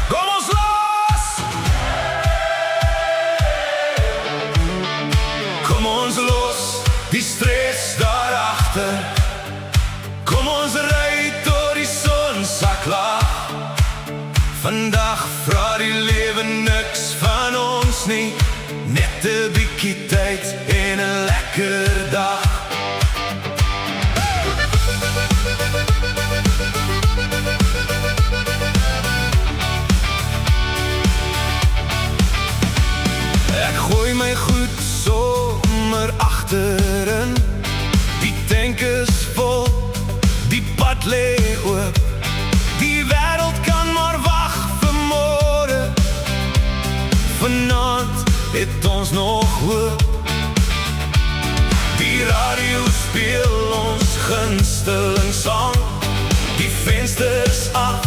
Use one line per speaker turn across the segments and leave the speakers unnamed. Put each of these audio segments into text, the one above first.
Kom ons los! Kom ons los, die stres daarachter. Kom ons ry tot die son sak laag. Vandag vra die lewe niks van ons nie, net 'n bietjie tyd en 'n lekker dag. Ek gooi my goed sommer agterin. Die tank is vol, die pad lê oop. Die wêreld kan maar wag vir môre. Vanaand het ons nog hoop. Die radio speel ons gunsteling song. Die vensters af,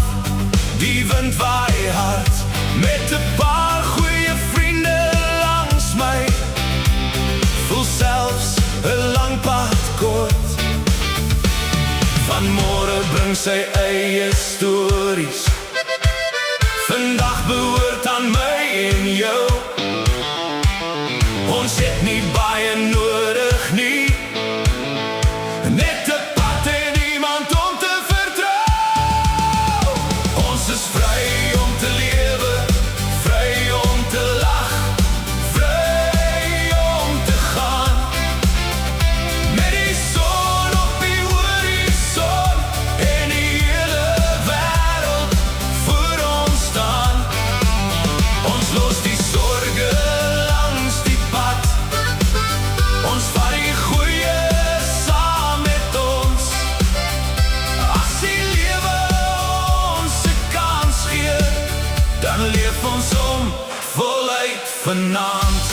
die wind waai hard. Met 'n paar goeie vriende langs my, voel selfs 'n lang pad kort. Van môre bring sy eie stories. Vandag behoort aan my en jou. Ons het nie baie nodig nie, net 'n pad en iemand om te vertrou. Ons is vry om te lewe, vry om te lag, vry om te gaan. Met die son op die horison en die hele wêreld voor ons staan. Ons los die sorge langs die pad. Ons vat die goeie saam met ons. As die lewe ons 'n kans gee, dan leef ons om voluit vanaand.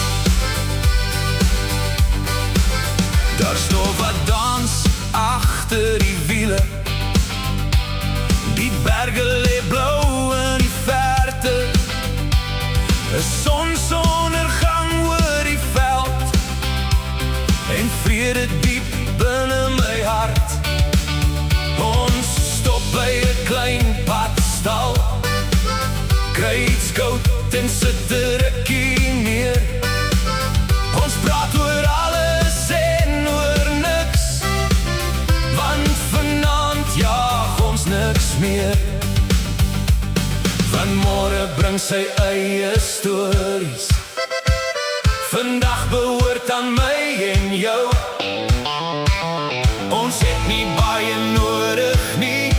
Daar staan wat dans agter die wiele. Die berge lê blou in die verte. 'n Sonsondergang oor die veld en vrede diep binne my hart. Ons stop by 'n klein padstal, kry iets koud en sit 'n rukkie neer. Ons praat oor alles en oor niks, want vanaand jaag ons niks meer. Van môre bring sy eie stories. Vandag behoort aan my en jou. Ons het nie baie nodig nie,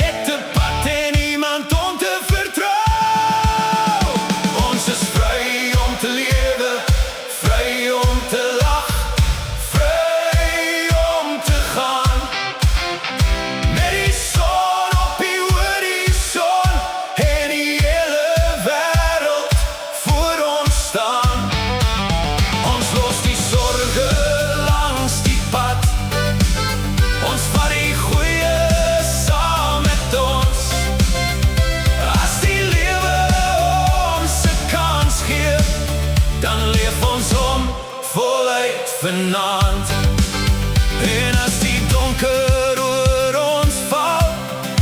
net 'n pad en iemand om te vertrou. Ons is vry om te lewe, vry om te lag, vry om te gaan. Met die son op die horison en die hele wêreld voor ons staan. Ons los die sorge langs die pad. Ons vat die goeie saam met ons. As die lewe ons 'n kans gee, dan leef ons om voluit vanaand. En as die donker oor ons val,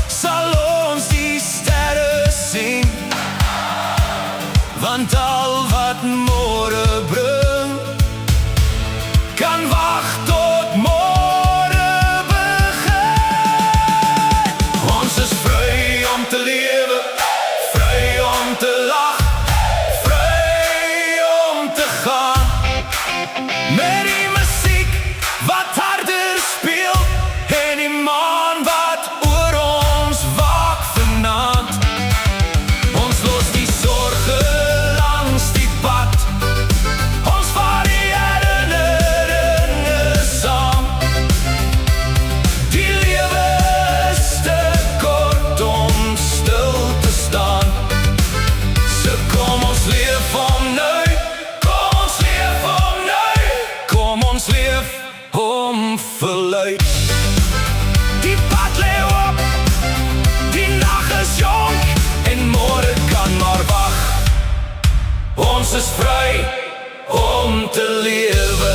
sal ons die sterre sien. Want al wat môre bring, kan wag tot môre begin. Ons is vry om te lewe, vry om te lag, vry om te gaan. Met die musiek wat harder speel en die maan wat oor ons waak vanaand. Ons los die sorge langs die pad. Ons vat die herinneringe saam. Die lewe is te kort om stil te staan. So kom ons leef om nou, kom ons leef om nou, kom ons leef om voluit. Die pad lê op, die nag is jonk en môre kan maar wag. Ons is vry om te lewe.